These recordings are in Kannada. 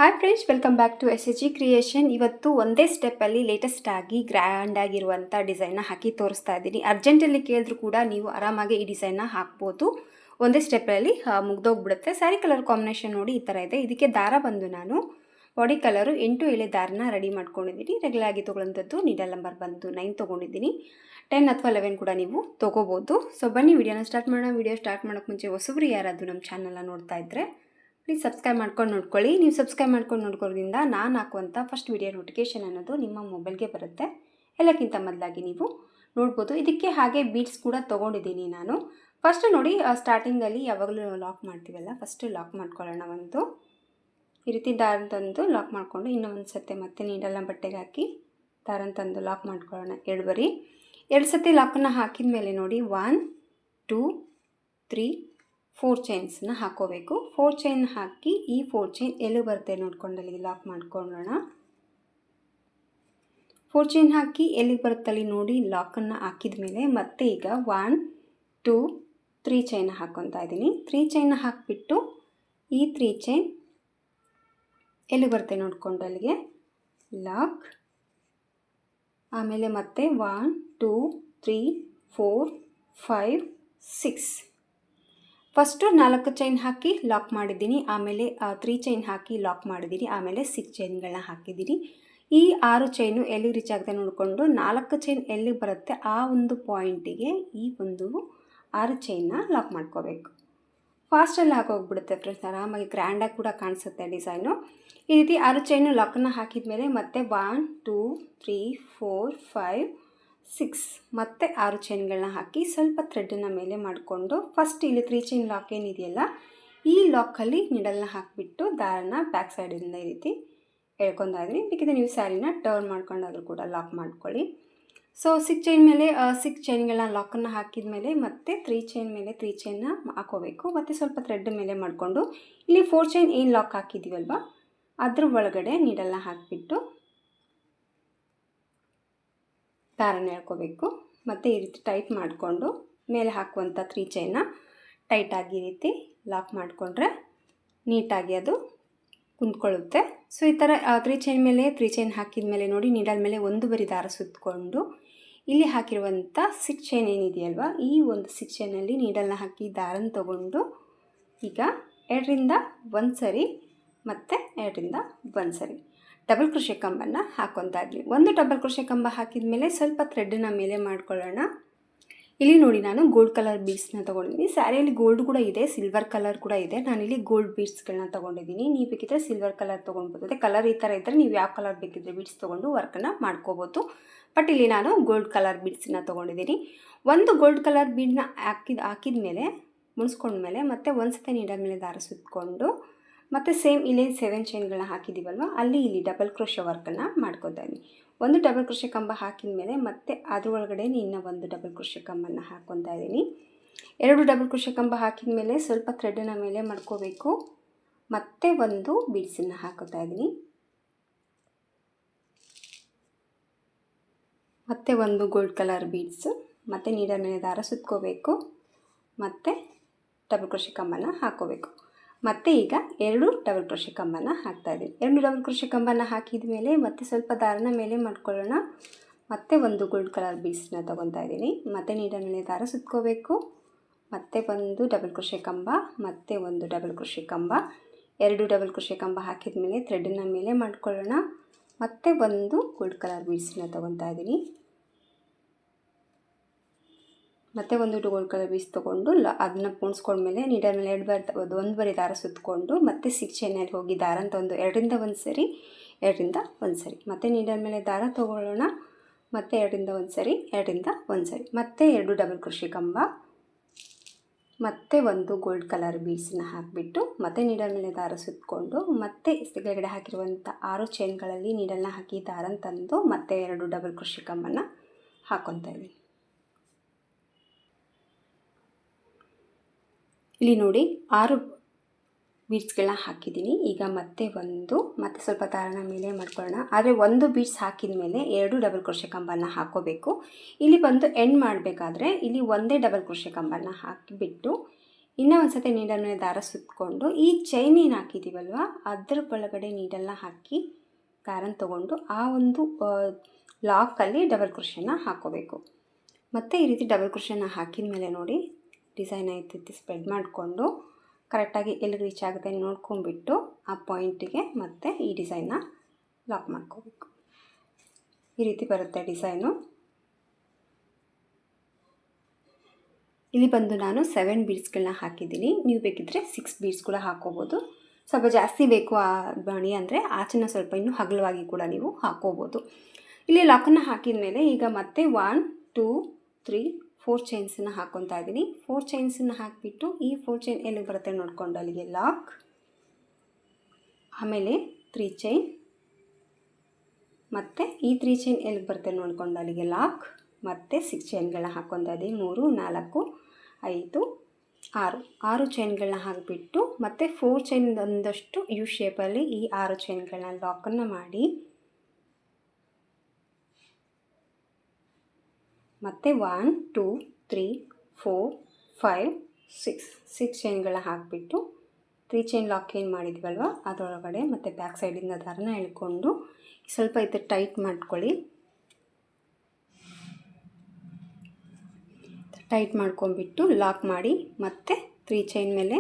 Hi friends, welcome back to SHG creation. ಇವತ್ತು ಒಂದೇ ಸ್ಟೆಪ್ಪಲ್ಲಿ ಲೇಟೆಸ್ಟ್ ಆಗಿ ಗ್ರ್ಯಾಂಡ್ ಆಗಿರುವಂಥ ಡಿಸೈನ್ನ ಹಾಕಿ ತೋರಿಸ್ತಾ ಇದ್ದೀನಿ. ಅರ್ಜೆಂಟಲ್ಲಿ ಕೇಳಿದ್ರು ಕೂಡ ನೀವು ಆರಾಮಾಗಿ ಈ ಡಿಸೈನ್ನ ಹಾಕ್ಬೋದು. ಒಂದೇ ಸ್ಟೆಪ್ಪಲ್ಲಿ ಮುಗ್ದೋಗ್ಬಿಡುತ್ತೆ. ಸ್ಯಾರಿ ಕಲರ್ ಕಾಂಬಿನೇಷನ್ ನೋಡಿ ಈ ಥರ ಇದೆ. ಇದಕ್ಕೆ ದಾರ ಬಂದು ನಾನು ಬಾಡಿ ಕಲರು 8 ಎಳೆ ದಾರನ ರೆಡಿ ಮಾಡ್ಕೊಂಡಿದ್ದೀನಿ. ರೆಗ್ಯುಲರ್ ಆಗಿ ತೊಗೊಳ್ಳೋಂಥದ್ದು ನೀಡಲ್ ನಂಬರ್ ಬಂದು 9 ತೊಗೊಂಡಿದ್ದೀನಿ. 10 ಅಥವಾ 11 ಕೂಡ ನೀವು ತೊಗೋಬೋದು. ಸೊ ಬನ್ನಿ ವಿಡಿಯೋನ ಸ್ಟಾರ್ಟ್ ಮಾಡೋಣ. ವಿಡಿಯೋ ಸ್ಟಾರ್ಟ್ ಮಾಡೋಕ್ಕೆ ಮುಂಚೆ ಹೊಸಬ್ರು ಯಾರಾದರೂ ನಮ್ಮ ಚಾನಲ್ನ ನೋಡ್ತಾ ಇದ್ದರೆ ಪ್ಲೀಸ್ ಸಬ್ಸ್ಕ್ರೈಬ್ ಮಾಡ್ಕೊಂಡು ನೋಡ್ಕೊಳ್ಳಿ. ನೀವು ಸಬ್ಸ್ಕ್ರೈಬ್ ಮಾಡ್ಕೊಂಡು ನೋಡ್ಕೊಳ್ಳೋದ್ರಿಂದ ನಾನು ಹಾಕುವಂಥ ಫಸ್ಟ್ ವಿಡಿಯೋ ನೋಟಿಫಿಕೇಷನ್ ಅನ್ನೋದು ನಿಮ್ಮ ಮೊಬೈಲ್ಗೆ ಬರುತ್ತೆ. ಎಲ್ಲಕ್ಕಿಂತ ಮೊದಲಾಗಿ ನೀವು ನೋಡ್ಬೋದು. ಇದಕ್ಕೆ ಹಾಗೆ ಬೀಡ್ಸ್ ಕೂಡ ತೊಗೊಂಡಿದ್ದೀನಿ ನಾನು. ಫಸ್ಟು ನೋಡಿ, ಸ್ಟಾರ್ಟಿಂಗಲ್ಲಿ ಯಾವಾಗಲೂ ಲಾಕ್ ಮಾಡ್ತೀವಲ್ಲ, ಫಸ್ಟು ಲಾಕ್ ಮಾಡ್ಕೊಳ್ಳೋಣ. ಒಂದು ಈ ರೀತಿ ದಾರ ತಂದು ಲಾಕ್ ಮಾಡಿಕೊಂಡು ಇನ್ನೂ ಒಂದು ಸತಿ ಮತ್ತೆ ನೀಡಲ್ನ ಬಟ್ಟೆಗೆ ಹಾಕಿ ದಾರ ತಂದು ಲಾಕ್ ಮಾಡ್ಕೊಳ್ಳೋಣ. ಎರಡು ಸತಿ ಲಾಕನ್ನು ಹಾಕಿದ ಮೇಲೆ ನೋಡಿ 1 2 3 4 ಚೈನ್ಸನ್ನ ಹಾಕೋಬೇಕು. 4 ಚೈನ್ ಹಾಕಿ ಈ 4 ಚೈನ್ ಎಲ್ಲೂ ಬರುತ್ತೆ ನೋಡ್ಕೊಂಡು ಅಲ್ಲಿಗೆ ಲಾಕ್ ಮಾಡ್ಕೊಳ್ಳೋಣ. 4 ಚೈನ್ ಹಾಕಿ ಎಲ್ಲಿಗೆ ಬರುತ್ತಲ್ಲಿ ನೋಡಿ ಲಾಕನ್ನು ಹಾಕಿದ ಮೇಲೆ ಮತ್ತೆ ಈಗ 1 2 3 ಚೈನ್ ಹಾಕ್ಕೊತಾ ಇದ್ದೀನಿ. 3 ಚೈನ್ ಹಾಕಿಬಿಟ್ಟು ಈ 3 ಚೈನ್ ಎಲ್ಲಿ ಬರುತ್ತೆ ನೋಡ್ಕೊಂಡು ಅಲ್ಲಿಗೆ ಲಾಕ್. ಆಮೇಲೆ ಮತ್ತೆ 1 2 3 4 5 6 ಫಸ್ಟು 4 ಚೈನ್ ಹಾಕಿ ಲಾಕ್ ಮಾಡಿದ್ದೀನಿ. ಆಮೇಲೆ 3 ಚೈನ್ ಹಾಕಿ ಲಾಕ್ ಮಾಡಿದ್ದೀನಿ. ಆಮೇಲೆ 6 ಚೈನ್ಗಳನ್ನ ಹಾಕಿದ್ದೀನಿ. ಈ 6 ಚೈನು ಎಲ್ಲಿಗೆ ರೀಚ್ ಆಗುತ್ತೆ ನೋಡಿಕೊಂಡು 4 ಚೈನ್ ಎಲ್ಲಿಗೆ ಬರುತ್ತೆ ಆ ಒಂದು ಪಾಯಿಂಟಿಗೆ ಈ ಒಂದು 6 ಚೈನ್ನ ಲಾಕ್ ಮಾಡ್ಕೋಬೇಕು. ಫಾಸ್ಟಲ್ಲಿ ಹಾಕೋಗ್ಬಿಡುತ್ತೆ ಫ್ರೆಂಡ್ಸ್, ಆರಾಮಾಗಿ ಗ್ರ್ಯಾಂಡಾಗಿ ಕೂಡ ಕಾಣಿಸುತ್ತೆ ಡಿಸೈನು. ಈ ರೀತಿ 6 ಚೈನು ಲಾಕನ್ನು ಹಾಕಿದ ಮೇಲೆ ಮತ್ತೆ 1 2 3 4 5 6 ಮತ್ತೆ 6 ಚೈನ್ಗಳನ್ನ ಹಾಕಿ ಸ್ವಲ್ಪ ಥ್ರೆಡ್ಡನ್ನು ಮೇಲೆ ಮಾಡಿಕೊಂಡು ಫಸ್ಟ್ ಇಲ್ಲಿ 3 ಚೈನ್ ಲಾಕ್ ಏನಿದೆಯಲ್ಲ ಈ ಲಾಕಲ್ಲಿ ನಿಡಲ್ನ ಹಾಕಿಬಿಟ್ಟು ದಾರನ ಬ್ಯಾಕ್ ಸೈಡಿಂದ ಈ ರೀತಿ ಎಳ್ಕೊತಾ ಇದ್ದೀನಿ. ಬೇಕಿದ್ರೆ ನೀವು ಸ್ಯಾರಿನ ಟರ್ನ್ ಮಾಡ್ಕೊಂಡಾದರೂ ಕೂಡ ಲಾಕ್ ಮಾಡ್ಕೊಳ್ಳಿ. ಸೊ 6 ಚೈನ್ ಮೇಲೆ 6 ಚೈನ್ಗಳನ್ನ ಲಾಕನ್ನು ಹಾಕಿದ ಮೇಲೆ ಮತ್ತೆ 3 ಚೈನ್ ಮೇಲೆ 3 ಚೈನ್ನ ಹಾಕೋಬೇಕು. ಮತ್ತು ಸ್ವಲ್ಪ ಥ್ರೆಡ್ ಮೇಲೆ ಮಾಡಿಕೊಂಡು ಇಲ್ಲಿ 4 ಚೈನ್ ಏನು ಲಾಕ್ ಹಾಕಿದ್ದೀವಲ್ವ ಅದ್ರ ಒಳಗಡೆ ನೀಡಲ್ನ ಹಾಕಿಬಿಟ್ಟು ದಾರನ ಎಳ್ಕೋಬೇಕು. ಮತ್ತು ಈ ರೀತಿ ಟೈಟ್ ಮಾಡಿಕೊಂಡು ಮೇಲೆ ಹಾಕುವಂಥ 3 ಚೈನ್ನ ಟೈಟಾಗಿ ಈ ರೀತಿ ಲಾಕ್ ಮಾಡಿಕೊಂಡ್ರೆ ನೀಟಾಗಿ ಅದು ಕುಂತ್ಕೊಳ್ಳುತ್ತೆ. ಸೊ ಈ ಥರ 3 ಚೈನ್ ಮೇಲೆ 3 ಚೈನ್ ಹಾಕಿದ ಮೇಲೆ ನೋಡಿ ನೀಡಲ್ ಮೇಲೆ ಒಂದು ಬರಿ ದಾರ ಸುತ್ತಕೊಂಡು ಇಲ್ಲಿ ಹಾಕಿರುವಂಥ 6 ಚೈನ್ ಏನಿದೆಯಲ್ವ ಈ ಒಂದು 6 ಚೈನಲ್ಲಿ ನೀಡಲ್ನ ಹಾಕಿ ದಾರನ ತೊಗೊಂಡು ಈಗ 2ರಿಂದ 1 ಸರಿ ಮತ್ತು 2ರಿಂದ 1 ಸರಿ ಡಬಲ್ ಕ್ರೋಶೆ ಕಂಬನ್ನು ಹಾಕ್ಕೊತಾ ಇದ್ವಿ. ಒಂದು ಡಬಲ್ ಕ್ರೋಶೆ ಕಂಬ ಹಾಕಿದ ಮೇಲೆ ಸ್ವಲ್ಪ ಥ್ರೆಡ್ಡನ್ನ ಮೇಲೆ ಮಾಡ್ಕೊಳ್ಳೋಣ. ಇಲ್ಲಿ ನೋಡಿ ನಾನು ಗೋಲ್ಡ್ ಕಲರ್ ಬೀಡ್ಸ್ನ ತೊಗೊಂಡಿದ್ದೀನಿ. ಸ್ಯಾರಿಯಲ್ಲಿ ಗೋಲ್ಡ್ ಕೂಡ ಇದೆ, ಸಿಲ್ವರ್ ಕಲರ್ ಕೂಡ ಇದೆ. ನಾನಿಲ್ಲಿ ಗೋಲ್ಡ್ ಬೀಡ್ಸ್ಗಳನ್ನ ತೊಗೊಂಡಿದ್ದೀನಿ. ನೀವು ಬೇಕಿದ್ರೆ ಸಿಲ್ವರ್ ಕಲರ್ ತೊಗೊಳ್ಬೋದು. ಅದೇ ಕಲರ್ ಈ ಥರ ಇದ್ದರೆ ನೀವು ಯಾವ ಕಲರ್ ಬೇಕಿದ್ರೆ ಬೀಡ್ಸ್ ತೊಗೊಂಡು ವರ್ಕನ್ನು ಮಾಡ್ಕೋಬೋದು. ಬಟ್ ಇಲ್ಲಿ ನಾನು ಗೋಲ್ಡ್ ಕಲರ್ ಬೀಡ್ಸನ್ನ ತೊಗೊಂಡಿದ್ದೀನಿ. ಒಂದು ಗೋಲ್ಡ್ ಕಲರ್ ಬೀಡನ್ನ ಹಾಕಿದ ಮೇಲೆ ಮುಣಿಸ್ಕೊಂಡ್ಮೇಲೆ ಮತ್ತೆ ಒಂದು ಸತಿ ನೀಡಲ್ ಮೇಲೆ ದಾರ ಸುತ್ತಕೊಂಡು ಮತ್ತು ಸೇಮ್ ಇಲ್ಲಿ 7 ಚೈನ್ಗಳನ್ನ ಹಾಕಿದ್ದೀವಲ್ವ ಅಲ್ಲಿ ಇಲ್ಲಿ ಡಬಲ್ ಕ್ರೋಶೆ ವರ್ಕನ್ನು ಮಾಡ್ಕೊತಾ ಇದ್ದೀನಿ. ಒಂದು ಡಬಲ್ ಕ್ರೋಶೆ ಕಂಬ ಹಾಕಿದ ಮೇಲೆ ಮತ್ತೆ ಅದ್ರ ಒಳಗಡೆ ಇನ್ನೂ ಒಂದು ಡಬಲ್ ಕ್ರೋಶೆ ಕಂಬನ್ನು ಹಾಕ್ಕೊತಾ ಇದ್ದೀನಿ. 2 ಡಬಲ್ ಕ್ರೋಶೆ ಕಂಬ ಹಾಕಿದ ಮೇಲೆ ಸ್ವಲ್ಪ ಥ್ರೆಡ್ಡನ್ನು ಮೇಲೆ ಮಾಡ್ಕೋಬೇಕು. ಮತ್ತೆ ಒಂದು ಬೀಡ್ಸನ್ನು ಹಾಕೋತಾ ಇದ್ದೀನಿ. ಮತ್ತೆ ಒಂದು ಗೋಲ್ಡ್ ಕಲರ್ ಬೀಡ್ಸು ಮತ್ತು ನೀಡಲ್ ಮೇಲೆ ದಾರ ಸುತ್ಕೋಬೇಕು. ಮತ್ತು ಡಬಲ್ ಕ್ರೋಶೆ ಕಂಬನ ಹಾಕೋಬೇಕು. ಮತ್ತು ಈಗ 2 ಡಬಲ್ ಕ್ರೋಶೆ ಕಂಬನ ಹಾಕ್ತಾಯಿದ್ದೀನಿ. 2 ಡಬಲ್ ಕ್ರೋಶೆ ಕಂಬನ ಹಾಕಿದ ಮೇಲೆ ಮತ್ತೆ ಸ್ವಲ್ಪ ದಾರನ ಮೇಲೆ ಮಾಡ್ಕೊಳ್ಳೋಣ. ಮತ್ತೆ ಒಂದು ಗೋಲ್ಡ್ ಕಲರ್ ಬೀಡ್ಸನ್ನ ತೊಗೊತಾ ಇದ್ದೀನಿ. ಮತ್ತು ನೀಡಲ್ ಮೇಲೆ ದಾರ ಸುತ್ಕೋಬೇಕು. ಮತ್ತೆ ಒಂದು ಡಬಲ್ ಕ್ರೋಶೆ ಕಂಬ ಮತ್ತು ಒಂದು ಡಬಲ್ ಕ್ರೋಶೆ ಕಂಬ 2 ಡಬಲ್ ಕ್ರೋಶೆ ಕಂಬ ಹಾಕಿದ ಮೇಲೆ ಥ್ರೆಡ್ಡನ್ನ ಮೇಲೆ ಮಾಡ್ಕೊಳ್ಳೋಣ. ಮತ್ತೆ ಒಂದು ಗೋಲ್ಡ್ ಕಲರ್ ಬೀಡ್ಸನ್ನ ತೊಗೊತಾ ಇದ್ದೀನಿ. ಮತ್ತು ಒಂದು ಗೋಲ್ಡ್ ಕಲರ್ ಬೀಡ್ಸ್ ತೊಗೊಂಡು ಅದನ್ನ ಪೋಣಿಸ್ಕೊಂಡ್ಮೇಲೆ ನೀಡಲ್ ಮೇಲೆ ಒಂದು ಬರಿ ದಾರ ಸುತ್ತಕೊಂಡು ಮತ್ತೆ 6 ಚೈನಲ್ಲಿ ಹೋಗಿ ದಾರ ತಂದು 2ರಿಂದ 1 ಸರಿ 2ರಿಂದ 1 ಸರಿ ಮತ್ತು ನೀಡಲ್ ಮೇಲೆ ದಾರ ತೊಗೊಳ್ಳೋಣ. ಮತ್ತು 2ರಿಂದ 1 ಸರಿ 2ರಿಂದ 1 ಸರಿ ಮತ್ತೆ 2 ಡಬಲ್ ಕ್ರೋಶೆ ಕಂಬ ಮತ್ತು ಒಂದು ಗೋಲ್ಡ್ ಕಲರ್ ಬೀಡ್ಸನ್ನ ಹಾಕಿಬಿಟ್ಟು ಮತ್ತೆ ನೀಡಲ್ ಮೇಲೆ ದಾರ ಸುತ್ತಕೊಂಡು ಮತ್ತೆ ಕೆಳಗಡೆ ಹಾಕಿರುವಂಥ 6 ಚೈನ್ಗಳಲ್ಲಿ ನೀಡಲ್ನ ಹಾಕಿ ದಾರನ ತಂದು ಮತ್ತೆ 2 ಡಬಲ್ ಕ್ರೋಶೆ ಕಂಬನ ಹಾಕ್ಕೊತಾ ಇದ್ದೀನಿ. ಇಲ್ಲಿ ನೋಡಿ 6 ಬೀಡ್ಸ್ಗಳನ್ನ ಹಾಕಿದ್ದೀನಿ. ಈಗ ಮತ್ತೆ ಸ್ವಲ್ಪ ದಾರನ ಮೇಲೆ ಮಾಡ್ಕೊಳ್ಳೋಣ. ಆದರೆ ಒಂದು ಬೀಡ್ಸ್ ಹಾಕಿದ ಮೇಲೆ 2 ಡಬಲ್ ಕ್ರೋಶೆ ಕಂಬನ ಹಾಕೋಬೇಕು. ಇಲ್ಲಿ ಬಂದು ಎಂಡ್ ಮಾಡಬೇಕಾದ್ರೆ ಇಲ್ಲಿ ಒಂದೇ ಡಬಲ್ ಕ್ರೋಶೆ ಕಂಬನ ಹಾಕಿಬಿಟ್ಟು ಇನ್ನೂ ಒಂದು ಸತಿ ನೀಡಲ್ ಮೇಲೆ ದಾರ ಸುತ್ತಕೊಂಡು ಈ ಚೈನ್ ಏನು ಹಾಕಿದ್ದೀವಲ್ವ ಅದ್ರ ಒಳಗಡೆ ನೀಡಲ್ನ ಹಾಕಿ ದಾರನ ತೊಗೊಂಡು ಆ ಒಂದು ಲಾಕಲ್ಲಿ ಡಬಲ್ ಕ್ರೋಶೆನ ಹಾಕ್ಕೋಬೇಕು. ಮತ್ತು ಈ ರೀತಿ ಡಬಲ್ ಕ್ರೋಶೆನ ಹಾಕಿದ ಮೇಲೆ ನೋಡಿ ಡಿಸೈನ್ ಐತಿ ಸ್ಪ್ರೆಡ್ ಮಾಡಿಕೊಂಡು ಕರೆಕ್ಟಾಗಿ ಎಲ್ಲಿಗೆ ರೀಚ್ ಆಗುತ್ತೆ ನೋಡ್ಕೊಂಬಿಟ್ಟು ಆ ಪಾಯಿಂಟಿಗೆ ಮತ್ತೆ ಈ ಡಿಸೈನ್ನ ಲಾಕ್ ಮಾಡ್ಕೋಬೇಕು. ಈ ರೀತಿ ಬರುತ್ತೆ ಡಿಸೈನು. ಇಲ್ಲಿ ಬಂದು ನಾನು 7 ಬೀಡ್ಸ್ಗಳನ್ನ ಹಾಕಿದ್ದೀನಿ. ನೀವು ಬೇಕಿದ್ದರೆ 6 ಬೀಡ್ಸ್ ಕೂಡ ಹಾಕೋಬೋದು. ಸ್ವಲ್ಪ ಜಾಸ್ತಿ ಬೇಕು ಆ ಮಣಿ ಅಂದರೆ ಆಚೆನ ಸ್ವಲ್ಪ ಇನ್ನೂ ಹಗಲವಾಗಿ ಕೂಡ ನೀವು ಹಾಕೋಬೋದು. ಇಲ್ಲಿ ಲಾಕನ್ನು ಹಾಕಿದ ಮೇಲೆ ಈಗ ಮತ್ತೆ 1 2 3 4 ಚೈನ್ಸನ್ನು ಹಾಕ್ಕೊತಾ ಇದ್ದೀನಿ. 4 ಚೈನ್ಸನ್ನು ಹಾಕಿಬಿಟ್ಟು ಈ 4 ಚೈನ್ ಎಲ್ಲಿಗೆ ಬರುತ್ತೆ ನೋಡಿಕೊಂಡು ಅಲ್ಲಿಗೆ ಲಾಕ್, ಆಮೇಲೆ 3 ಚೈನ್, ಮತ್ತು ಈ 3 ಚೈನ್ ಎಲ್ಲಿಗೆ ಬರುತ್ತೆ ನೋಡಿಕೊಂಡು ಅಲ್ಲಿಗೆ ಲಾಕ್, ಮತ್ತು 6 ಚೈನ್ಗಳನ್ನ ಹಾಕ್ಕೊತಾ ಇದ್ದೀನಿ. 3 4 5 6 ಚೈನ್ಗಳನ್ನ ಹಾಕಿಬಿಟ್ಟು ಮತ್ತು 4 ಚೈನ್ ಒಂದಷ್ಟು ಯು ಶೇಪಲ್ಲಿ ಈ 6 ಚೈನ್ಗಳನ್ನ ಲಾಕನ್ನು ಮಾಡಿ ಮತ್ತು 1 2 3 4 5 6 ಚೈನ್ಗಳನ್ನ ಹಾಕಿಬಿಟ್ಟು 3 ಚೈನ್ ಲಾಕ್ ಏನು ಮಾಡಿದ್ವಲ್ವ ಅದರೊಳಗಡೆ ಮತ್ತು ಬ್ಯಾಕ್ ಸೈಡಿಂದ ದಾರನ ಎಳ್ಕೊಂಡು ಸ್ವಲ್ಪ ಇದು ಟೈಟ್ ಮಾಡ್ಕೊಳ್ಳಿ. ಟೈಟ್ ಮಾಡ್ಕೊಂಬಿಟ್ಟು ಲಾಕ್ ಮಾಡಿ ಮತ್ತು 3 ಚೈನ್ ಮೇಲೆ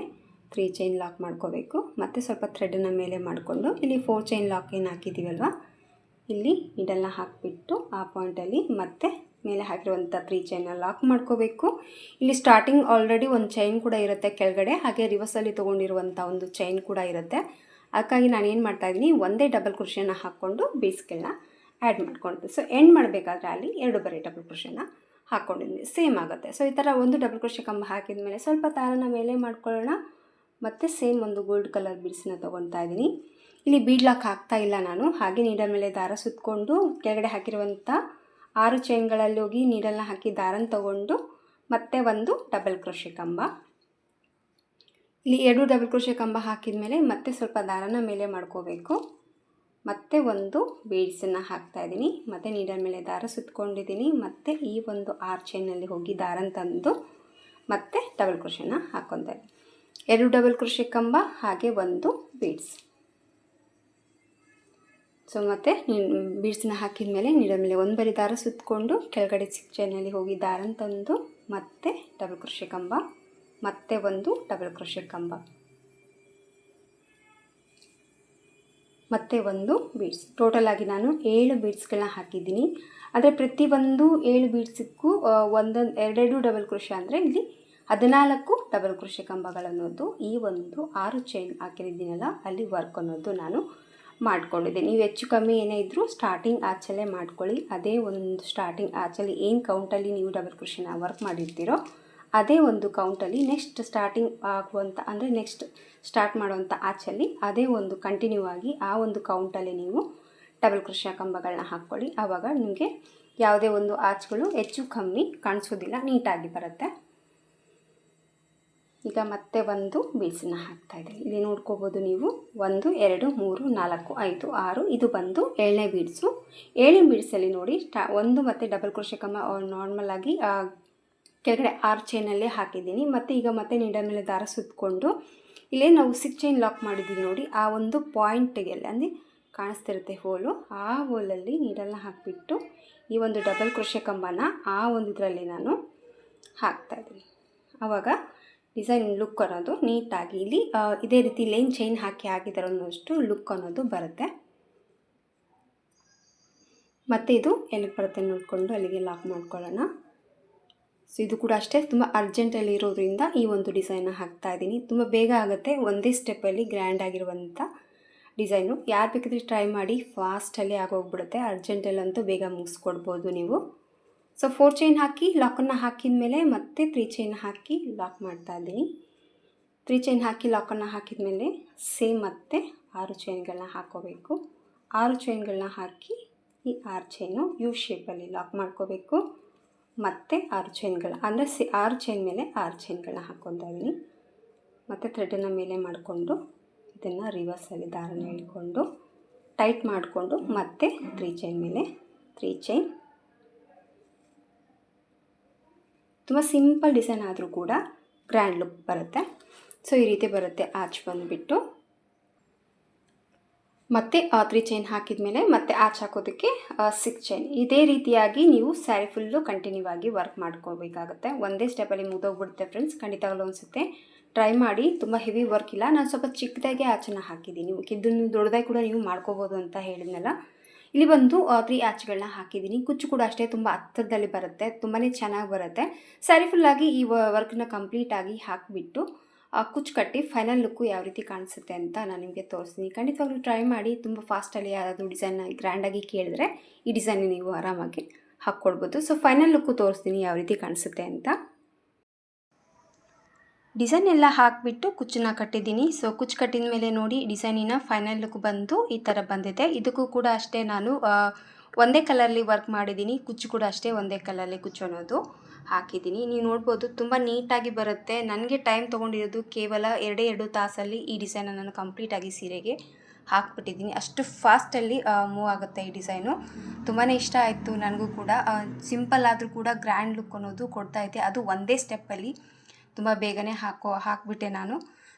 3 ಚೈನ್ ಲಾಕ್ ಮಾಡ್ಕೋಬೇಕು. ಮತ್ತು ಸ್ವಲ್ಪ ಥ್ರೆಡನ್ನ ಮೇಲೆ ಮಾಡಿಕೊಂಡು ಇಲ್ಲಿ 4 ಚೈನ್ ಲಾಕ್ ಏನು ಹಾಕಿದ್ದೀವಲ್ವ ಇಲ್ಲಿ ಇದೆಲ್ಲ ಹಾಕಿಬಿಟ್ಟು ಆ ಪಾಯಿಂಟಲ್ಲಿ ಮತ್ತೆ ಮೇಲೆ ಹಾಕಿರುವಂಥ 3 ಚೈನ್ನ ಲಾಕ್ ಮಾಡ್ಕೋಬೇಕು. ಇಲ್ಲಿ ಸ್ಟಾರ್ಟಿಂಗ್ ಆಲ್ರೆಡಿ ಒಂದು ಚೈನ್ ಕೂಡ ಇರುತ್ತೆ ಕೆಳಗಡೆ, ಹಾಗೆ ರಿವರ್ಸಲ್ಲಿ ತೊಗೊಂಡಿರುವಂಥ ಒಂದು ಚೈನ್ ಕೂಡ ಇರುತ್ತೆ. ಅದಕ್ಕಾಗಿ ನಾನು ಏನು ಮಾಡ್ತಾಯಿದ್ದೀನಿ, ಒಂದೇ ಡಬಲ್ ಕ್ರೋಶೆನ ಹಾಕ್ಕೊಂಡು ಬೀಡ್ಸ್ಗಳನ್ನ ಆ್ಯಡ್ ಮಾಡ್ಕೊಳ್ತೀನಿ. ಸೊ ಎಂಡ್ ಮಾಡಬೇಕಾದ್ರೆ ಅಲ್ಲಿ 2 ಬರೀ ಡಬಲ್ ಕ್ರೋಶೆನ ಹಾಕ್ಕೊಂಡಿದ್ದೀನಿ, ಸೇಮ್ ಆಗುತ್ತೆ. ಸೊ ಈ ಥರ ಒಂದು ಡಬಲ್ ಕ್ರೋಶೆ ಕಂಬ ಹಾಕಿದ ಮೇಲೆ ಸ್ವಲ್ಪ ದಾರನ ಮೇಲೆ ಮಾಡ್ಕೊಳ್ಳೋಣ. ಮತ್ತು ಸೇಮ್ ಒಂದು ಗೋಲ್ಡ್ ಕಲರ್ ಬೀಡ್ಸನ್ನ ತೊಗೊಳ್ತಾ ಇದ್ದೀನಿ. ಇಲ್ಲಿ ಬೀಡ್ ಲಾಕ್ ಹಾಕ್ತಾ ಇಲ್ಲ ನಾನು, ಹಾಗೆ ನೀಡಲ್ ಮೇಲೆ ದಾರ ಸುತ್ತಕೊಂಡು ಕೆಳಗಡೆ ಹಾಕಿರುವಂಥ 6 ಚೈನ್ಗಳಲ್ಲಿ ಹೋಗಿ ನೀಡಲ್ನ ಹಾಕಿ ದಾರನ ತೊಗೊಂಡು ಮತ್ತೆ ಒಂದು ಡಬಲ್ ಕ್ರೋಶೆ ಕಂಬ, ಇಲ್ಲಿ 2 ಡಬಲ್ ಕ್ರೋಶೆ ಕಂಬ ಹಾಕಿದ ಮೇಲೆ ಮತ್ತೆ ಸ್ವಲ್ಪ ದಾರನ ಮೇಲೆ ಮಾಡ್ಕೋಬೇಕು. ಮತ್ತೆ ಒಂದು ಬೀಡ್ಸನ್ನು ಹಾಕ್ತಾಯಿದ್ದೀನಿ, ಮತ್ತು ನೀಡಲ್ ಮೇಲೆ ದಾರ ಸುತ್ತಕೊಂಡಿದ್ದೀನಿ. ಮತ್ತು ಈ ಒಂದು 6 ಚೈನಲ್ಲಿ ಹೋಗಿ ದಾರನ ತಂದು ಮತ್ತೆ ಡಬಲ್ ಕ್ರೋಶೆನ ಹಾಕ್ಕೊತಾ ಇದ್ದೀನಿ. 2 ಡಬಲ್ ಕ್ರೋಶೆ ಕಂಬ ಹಾಗೆ ಒಂದು ಬೀಡ್ಸ್. ಸೊ ಮತ್ತು ಬೀಡ್ಸನ್ನ ಹಾಕಿದ ಮೇಲೆ ನೀಡಲ್ ಮೇಲೆ ಒಂದು ಬರಿ ದಾರ ಸುತ್ತಕೊಂಡು ಕೆಳಗಡೆ 6 ಚೈನಲ್ಲಿ ಹೋಗಿ ದಾರನ ತಂದು ಮತ್ತೆ ಡಬಲ್ ಕ್ರೋಶೆ ಕಂಬ, ಮತ್ತೆ ಒಂದು ಡಬಲ್ ಕ್ರೋಶೆ ಕಂಬ, ಮತ್ತು ಒಂದು ಬೀಡ್ಸ್. ಟೋಟಲಾಗಿ ನಾನು 7 ಬೀಡ್ಸ್ಗಳನ್ನ ಹಾಕಿದ್ದೀನಿ. ಆದರೆ ಪ್ರತಿಯೊಂದು 7 ಬೀಡ್ಸಕ್ಕೂ ಒಂದೊಂದು 2 ಡಬಲ್ ಕ್ರೋಶೆ ಅಂದರೆ ಇಲ್ಲಿ 14 ಡಬಲ್ ಕ್ರೋಶೆ ಕಂಬಗಳನ್ನೋದು ಈ ಒಂದು 6 ಚೈನ್ ಹಾಕಿದ್ದೀನಲ್ಲ ಅಲ್ಲಿ ವರ್ಕ್ ಅನ್ನೋದು ನಾನು ಮಾಡ್ಕೊಂಡಿದ್ದೀನಿ. ನೀವು ಹೆಚ್ಚು ಕಮ್ಮಿ ಏನೇ ಇದ್ದರೂ ಸ್ಟಾರ್ಟಿಂಗ್ ಆಚಲ್ಲೇ ಮಾಡ್ಕೊಳ್ಳಿ. ಅದೇ ಒಂದು ಸ್ಟಾರ್ಟಿಂಗ್ ಆಚಲ್ಲಿ ಏನು ಕೌಂಟಲ್ಲಿ ನೀವು ಡಬಲ್ ಕ್ರೋಶೆನ ವರ್ಕ್ ಮಾಡಿರ್ತೀರೋ ಅದೇ ಒಂದು ಕೌಂಟಲ್ಲಿ ನೆಕ್ಸ್ಟ್ ಸ್ಟಾರ್ಟಿಂಗ್ ಆಗುವಂಥ ಅಂದರೆ ನೆಕ್ಸ್ಟ್ ಸ್ಟಾರ್ಟ್ ಮಾಡುವಂಥ ಆಚಲ್ಲಿ ಅದೇ ಒಂದು ಕಂಟಿನ್ಯೂ ಆಗಿ ಆ ಒಂದು ಕೌಂಟಲ್ಲಿ ನೀವು ಡಬಲ್ ಕ್ರೋಶೆ ಕಂಬಗಳನ್ನ ಹಾಕ್ಕೊಳ್ಳಿ. ಆವಾಗ ನಿಮಗೆ ಯಾವುದೇ ಒಂದು ಆಚ್ಗಳು ಹೆಚ್ಚು ಕಮ್ಮಿ ಕಾಣಿಸೋದಿಲ್ಲ, ನೀಟಾಗಿ ಬರುತ್ತೆ. ಈಗ ಮತ್ತೆ ಒಂದು ಬೀಡ್ಸನ್ನ ಹಾಕ್ತಾಯಿದ್ದೀನಿ. ಇಲ್ಲಿ ನೋಡ್ಕೋಬೋದು ನೀವು 1 2 3 4 5 6 ಇದು ಬಂದು 7ನೇ ಬೀಡ್ಸು. 7ನೇ ಬೀಡ್ಸಲ್ಲಿ ನೋಡಿ 1 ಮತ್ತು ಡಬಲ್ ಕ್ರೋಶೆ ಕಂಬ ನಾರ್ಮಲಾಗಿ ಕೆಳಗಡೆ 6 ಚೈನಲ್ಲೇ ಹಾಕಿದ್ದೀನಿ. ಮತ್ತು ಈಗ ಮತ್ತೆ ನೀಡಲ್ ಮೇಲೆ ದಾರ ಸುತ್ತಕೊಂಡು ಇಲ್ಲೇ ನಾವು 6 ಚೈನ್ ಲಾಕ್ ಮಾಡಿದ್ದೀವಿ ನೋಡಿ, ಆ ಒಂದು ಪಾಯಿಂಟಿಗೆ ಅಂದರೆ ಕಾಣಿಸ್ತಿರುತ್ತೆ ಹೋಲು, ಆ ಹೋಲಲ್ಲಿ ನೀಡಲ್ನ ಹಾಕಿಬಿಟ್ಟು ಈ ಒಂದು ಡಬಲ್ ಕ್ರೋಶೆ ಕಂಬನ ಆ ಒಂದು ಇದರಲ್ಲಿ ನಾನು ಹಾಕ್ತಾಯಿದ್ದೀನಿ. ಆವಾಗ ಡಿಸೈನ್ ಲುಕ್ ಅನ್ನೋದು ನೀಟಾಗಿ ಇಲ್ಲಿ ಇದೇ ರೀತಿ ಲೈನ್ ಚೈನ್ ಹಾಕಿ ಹಾಕಿದಾರೆ ಅನ್ನೋಷ್ಟು ಲುಕ್ ಅನ್ನೋದು ಬರುತ್ತೆ. ಮತ್ತು ಇದು ಎಲ್ಲಿಗೆ ಬರುತ್ತೆ ನೋಡಿಕೊಂಡು ಅಲ್ಲಿಗೆ ಲಾಕ್ ಮಾಡ್ಕೊಳ್ಳೋಣ. ಸೊ ಇದು ಕೂಡ ಅಷ್ಟೇ ತುಂಬ ಅರ್ಜೆಂಟಲ್ಲಿ ಇರೋದ್ರಿಂದ ಈ ಒಂದು ಡಿಸೈನ್ನ ಹಾಕ್ತಾಯಿದ್ದೀನಿ. ತುಂಬ ಬೇಗ ಆಗುತ್ತೆ, ಒಂದೇ ಸ್ಟೆಪ್ಪಲ್ಲಿ ಗ್ರ್ಯಾಂಡ್ ಆಗಿರುವಂಥ ಡಿಸೈನು. ಯಾರು ಬೇಕಿದ್ರೆ ಟ್ರೈ ಮಾಡಿ, ಫಾಸ್ಟಲ್ಲಿ ಆಗೋಗ್ಬಿಡುತ್ತೆ. ಅರ್ಜೆಂಟಲ್ಲಂತೂ ಬೇಗ ಮುಗಿಸ್ಕೊಡ್ಬೋದು ನೀವು. ಸೊ 4 ಚೈನ್ ಹಾಕಿ ಲಾಕನ್ನು ಹಾಕಿದ ಮೇಲೆ ಮತ್ತೆ 3 ಚೈನ್ ಹಾಕಿ ಲಾಕ್ ಮಾಡ್ತಾಯಿದ್ದೀನಿ. 3 ಚೈನ್ ಹಾಕಿ ಲಾಕನ್ನು ಹಾಕಿದ ಮೇಲೆ ಸೇಮ್ ಮತ್ತೆ 6 ಚೈನ್ಗಳನ್ನ ಹಾಕ್ಕೋಬೇಕು. 6 ಚೈನ್ಗಳನ್ನ ಹಾಕಿ ಈ 6 ಚೈನು ಯು ಶೇಪಲ್ಲಿ ಲಾಕ್ ಮಾಡ್ಕೋಬೇಕು. ಮತ್ತು 6 ಚೈನ್ಗಳ ಅಂದರೆ 6 ಚೈನ್ ಮೇಲೆ 6 ಚೈನ್ಗಳನ್ನ ಹಾಕ್ಕೊತಾ ಇದ್ದೀನಿ. ಮತ್ತು ಥ್ರೆಡನ್ನು ಮೇಲೆ ಮಾಡಿಕೊಂಡು ಇದನ್ನು ರಿವರ್ಸಲ್ಲಿ ದಾರನ ಎಳ್ಕೊಂಡು ಟೈಟ್ ಮಾಡಿಕೊಂಡು ಮತ್ತೆ 3 ಚೈನ್ ಮೇಲೆ 3 ಚೈನ್. ತುಂಬ ಸಿಂಪಲ್ ಡಿಸೈನ್ ಆದರೂ ಕೂಡ ಗ್ರ್ಯಾಂಡ್ ಲುಕ್ ಬರುತ್ತೆ. ಸೊ ಈ ರೀತಿ ಬರುತ್ತೆ ಆಚ್ ಬಂದುಬಿಟ್ಟು. ಮತ್ತು 3 ಚೈನ್ ಹಾಕಿದ ಮೇಲೆ ಮತ್ತೆ ಆಚ್ ಹಾಕೋದಕ್ಕೆ 6 ಚೈನ್. ಇದೇ ರೀತಿಯಾಗಿ ನೀವು ಸ್ಯಾರಿ ಫುಲ್ಲು ಕಂಟಿನ್ಯೂ ಆಗಿ ವರ್ಕ್ ಮಾಡ್ಕೋಬೇಕಾಗುತ್ತೆ. ಒಂದೇ ಸ್ಟೆಪ್ಪಲ್ಲಿ ಮುಗಿದೋಗ್ಬಿಡುತ್ತೆ ಫ್ರೆಂಡ್ಸ್. ಖಂಡಿತವಾಗ್ಲೂ ಅನಿಸುತ್ತೆ, ಟ್ರೈ ಮಾಡಿ. ತುಂಬ ಹೆವಿ ವರ್ಕ್ ಇಲ್ಲ, ನಾನು ಸ್ವಲ್ಪ ಚಿಕ್ಕದಾಗೆ ಆಚನ್ನು ಹಾಕಿದ್ದೀನಿ. ಇದನ್ನು ದೊಡ್ಡದಾಗಿ ಕೂಡ ನೀವು ಮಾಡ್ಕೋಬೋದು ಅಂತ ಹೇಳಿದ್ನಲ್ಲ. ಇಲ್ಲಿ ಬಂದು 3 ಆಚ್ಗಳನ್ನ ಹಾಕಿದ್ದೀನಿ. ಕುಚ್ಚು ಕೂಡ ಅಷ್ಟೇ ತುಂಬ ಹತ್ತಿರದಲ್ಲಿ ಬರುತ್ತೆ, ತುಂಬಾ ಚೆನ್ನಾಗಿ ಬರುತ್ತೆ. ಸ್ಯಾರಿ ಫುಲ್ಲಾಗಿ ಈ ವರ್ಕ್ನ ಕಂಪ್ಲೀಟಾಗಿ ಹಾಕಿಬಿಟ್ಟು ಕುಚ್ಚು ಕಟ್ಟಿ ಫೈನಲ್ ಲುಕ್ಕು ಯಾವ ರೀತಿ ಕಾಣಿಸುತ್ತೆ ಅಂತ ನಾನು ನಿಮಗೆ ತೋರಿಸ್ತೀನಿ. ಖಂಡಿತವಾಗ್ಲೂ ಟ್ರೈ ಮಾಡಿ. ತುಂಬ ಫಾಸ್ಟಲ್ಲಿ ಯಾರಾದರೂ ಡಿಸೈನ್ನ ಗ್ರ್ಯಾಂಡಾಗಿ ಕೇಳಿದ್ರೆ ಈ ಡಿಸೈನ್ ನೀವು ಆರಾಮಾಗಿ ಹಾಕ್ಕೊಳ್ಬೋದು. ಸೊ ಫೈನಲ್ ಲುಕ್ಕು ತೋರಿಸ್ತೀನಿ ಯಾವ ರೀತಿ ಕಾಣಿಸುತ್ತೆ ಅಂತ. ಡಿಸೈನ್ ಎಲ್ಲ ಹಾಕಿಬಿಟ್ಟು ಕುಚ್ಚನ್ನ ಕಟ್ಟಿದ್ದೀನಿ. ಸೊ ಕುಚ್ಚು ಕಟ್ಟಿದ ಮೇಲೆ ನೋಡಿ ಡಿಸೈನಿನ ಫೈನಲ್ ಲುಕ್ ಬಂದು ಈ ಥರ ಬಂದಿದೆ. ಇದಕ್ಕೂ ಕೂಡ ಅಷ್ಟೇ ನಾನು ಒಂದೇ ಕಲರಲ್ಲಿ ವರ್ಕ್ ಮಾಡಿದ್ದೀನಿ. ಕುಚ್ಚು ಕೂಡ ಅಷ್ಟೇ ಒಂದೇ ಕಲರಲ್ಲಿ ಕುಚ್ಚು ಅನ್ನೋದು ಹಾಕಿದ್ದೀನಿ. ನೀವು ನೋಡ್ಬೋದು ತುಂಬ ನೀಟಾಗಿ ಬರುತ್ತೆ. ನನಗೆ ಟೈಮ್ ತೊಗೊಂಡಿರೋದು ಕೇವಲ 2 ತಾಸಲ್ಲಿ ಈ ಡಿಸೈನ ನಾನು ಕಂಪ್ಲೀಟಾಗಿ ಸೀರೆಗೆ ಹಾಕ್ಬಿಟ್ಟಿದ್ದೀನಿ. ಅಷ್ಟು ಫಾಸ್ಟಲ್ಲಿ ಮೂವ್ ಆಗುತ್ತೆ ಈ ಡಿಸೈನು. ತುಂಬಾ ಇಷ್ಟ ಆಯಿತು ನನಗೂ ಕೂಡ. ಸಿಂಪಲ್ ಆದರೂ ಕೂಡ ಗ್ರ್ಯಾಂಡ್ ಲುಕ್ ಅನ್ನೋದು ಕೊಡ್ತಾಯಿದೆ, ಅದು ಒಂದೇ ಸ್ಟೆಪ್ಪಲ್ಲಿ ತುಂಬ ಬೇಗನೆ ಹಾಕಿಬಿಟ್ಟೆ ನಾನು.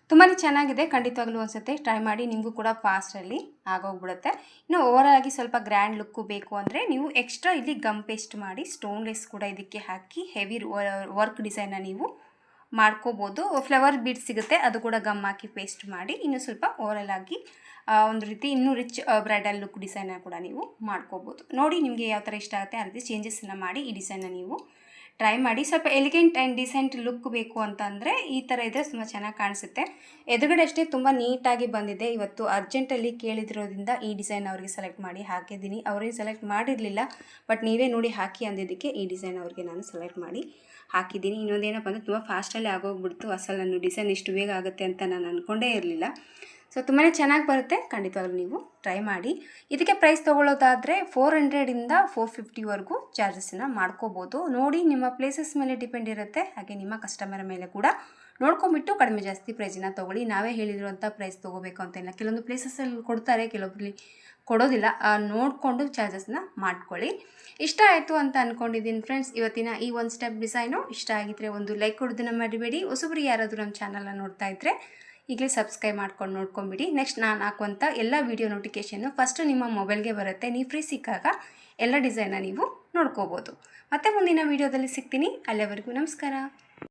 ತುಂಬಾ ಚೆನ್ನಾಗಿದೆ. ಖಂಡಿತವಾಗ್ಲೂ ಅನಿಸುತ್ತೆ, ಟ್ರೈ ಮಾಡಿ. ನಿಮಗೂ ಕೂಡ ಫಾಸ್ಟಲ್ಲಿ ಆಗೋಗ್ಬಿಡುತ್ತೆ. ಇನ್ನು ಓವರಾಲ್ ಆಗಿ ಸ್ವಲ್ಪ ಗ್ರ್ಯಾಂಡ್ ಲುಕ್ಕು ಬೇಕು ಅಂದರೆ ನೀವು ಎಕ್ಸ್ಟ್ರಾ ಇಲ್ಲಿ ಗಮ್ ಪೇಸ್ಟ್ ಮಾಡಿ ಸ್ಟೋನ್ಲೆಸ್ ಕೂಡ ಇದಕ್ಕೆ ಹಾಕಿ ಹೆವಿ ವರ್ಕ್ ಡಿಸೈನ್ನ ನೀವು ಮಾಡ್ಕೋಬೋದು. ಫ್ಲವರ್ ಬೀಡ್ ಸಿಗುತ್ತೆ, ಅದು ಕೂಡ ಗಮ್ ಹಾಕಿ ಪೇಸ್ಟ್ ಮಾಡಿ ಇನ್ನೂ ಸ್ವಲ್ಪ ಓವರಾಲ್ ಆಗಿ ಒಂದು ರೀತಿ ಇನ್ನೂ ರಿಚ್ ಬ್ರೈಡಲ್ ಲುಕ್ ಡಿಸೈನ್ನ ಕೂಡ ನೀವು ಮಾಡ್ಕೋಬೋದು. ನೋಡಿ ನಿಮಗೆ ಯಾವ ಥರ ಇಷ್ಟ ಆಗುತ್ತೆ ಆ ರೀತಿ ಚೇಂಜಸ್ಸನ್ನು ಮಾಡಿ ಈ ಡಿಸೈನ್ನ ನೀವು ಟ್ರೈ ಮಾಡಿ. ಸ್ವಲ್ಪ ಎಲಿಗೆಂಟ್ ಆ್ಯಂಡ್ ಡಿಸೆಂಟ್ ಲುಕ್ ಬೇಕು ಅಂತಂದರೆ ಈ ಥರ ಇದ್ದರೆ ತುಂಬ ಚೆನ್ನಾಗಿ ಕಾಣಿಸುತ್ತೆ. ಎದುರುಗಡೆ ಅಷ್ಟೇ ತುಂಬ ನೀಟಾಗಿ ಬಂದಿದೆ. ಇವತ್ತು ಅರ್ಜೆಂಟಲ್ಲಿ ಕೇಳಿದಿರೋದ್ರಿಂದ ಈ ಡಿಸೈನ್ ಅವರಿಗೆ ಸೆಲೆಕ್ಟ್ ಮಾಡಿ ಹಾಕಿದ್ದೀನಿ. ಅವರಿಗೆ ಸೆಲೆಕ್ಟ್ ಮಾಡಿರಲಿಲ್ಲ, ಬಟ್ ನೀವೇ ನೋಡಿ ಹಾಕಿ ಅಂದಿದ್ದಕ್ಕೆ ಈ ಡಿಸೈನ್ ಅವ್ರಿಗೆ ನಾನು ಸೆಲೆಕ್ಟ್ ಮಾಡಿ ಹಾಕಿದ್ದೀನಿ. ಇನ್ನೊಂದೇನಪ್ಪ ಅಂದರೆ ತುಂಬ ಫಾಸ್ಟಲ್ಲಿ ಆಗೋಗ್ಬಿಡ್ತು. ಅಸಲು ನಾನು ಡಿಸೈನ್ ಇಷ್ಟು ಬೇಗ ಆಗುತ್ತೆ ಅಂತ ನಾನು ಅಂದ್ಕೊಂಡೇ ಇರಲಿಲ್ಲ. ಸೊ ತುಂಬಾ ಚೆನ್ನಾಗಿ ಬರುತ್ತೆ. ಖಂಡಿತವಾಗ್ಲೂ ನೀವು ಟ್ರೈ ಮಾಡಿ. ಇದಕ್ಕೆ ಪ್ರೈಸ್ ತೊಗೊಳ್ಳೋದಾದರೆ 400ಇಂದ 450ವರೆಗೂ ಚಾರ್ಜಸ್ಸನ್ನು ಮಾಡ್ಕೋಬೋದು. ನೋಡಿ ನಿಮ್ಮ ಪ್ಲೇಸಸ್ ಮೇಲೆ ಡಿಪೆಂಡ್ ಇರುತ್ತೆ, ಹಾಗೆ ನಿಮ್ಮ ಕಸ್ಟಮರ್ ಮೇಲೆ ಕೂಡ ನೋಡ್ಕೊಂಬಿಟ್ಟು ಕಡಿಮೆ ಜಾಸ್ತಿ ಪ್ರೈಸನ್ನು ತೊಗೊಳ್ಳಿ. ನಾವೇ ಹೇಳಿರುವಂಥ ಪ್ರೈಸ್ ತೊಗೋಬೇಕು ಅಂತ ಇಲ್ಲ. ಕೆಲವೊಂದು ಪ್ಲೇಸಸ್ಸಲ್ಲಿ ಕೊಡ್ತಾರೆ, ಕೆಲವೊಬ್ಬರಲ್ಲಿ ಕೊಡೋದಿಲ್ಲ. ನೋಡಿಕೊಂಡು ಚಾರ್ಜಸ್ನ ಮಾಡ್ಕೊಳ್ಳಿ. ಇಷ್ಟ ಆಯಿತು ಅಂತ ಅಂದ್ಕೊಂಡಿದ್ದೀನಿ ಫ್ರೆಂಡ್ಸ್. ಇವತ್ತಿನ ಈ ಒಂದು ಸ್ಟೆಪ್ ಡಿಸೈನು ಇಷ್ಟ ಆಗಿದ್ದರೆ ಒಂದು ಲೈಕ್ ಕೊಡೋದನ್ನು ಮರಿಬೇಡಿ. ಹೊಸಬರು ಯಾರಾದರೂ ನಮ್ಮ ಚಾನಲ್ನ ನೋಡ್ತಾ ಇದ್ದರೆ ಈಗಲೇ ಸಬ್ಸ್ಕ್ರೈಬ್ ಮಾಡ್ಕೊಂಡು ನೋಡ್ಕೊಂಬಿಡಿ. ನೆಕ್ಸ್ಟ್ ನಾನು ಹಾಕುವಂಥ ಎಲ್ಲ ವೀಡಿಯೋ ನೋಟಿಫಿಕೇಷನ್ನು ಫಸ್ಟು ನಿಮ್ಮ ಮೊಬೈಲ್ಗೆ ಬರುತ್ತೆ. ನೀವು ಫ್ರೀ ಸಿಕ್ಕಾಗ ಎಲ್ಲ ಡಿಸೈನ್ನ ನೀವು ನೋಡ್ಕೋಬೋದು. ಮತ್ತೆ ಮುಂದಿನ ವೀಡಿಯೋದಲ್ಲಿ ಸಿಗ್ತೀನಿ. ಅಲ್ಲಿವರೆಗೂ ನಮಸ್ಕಾರ.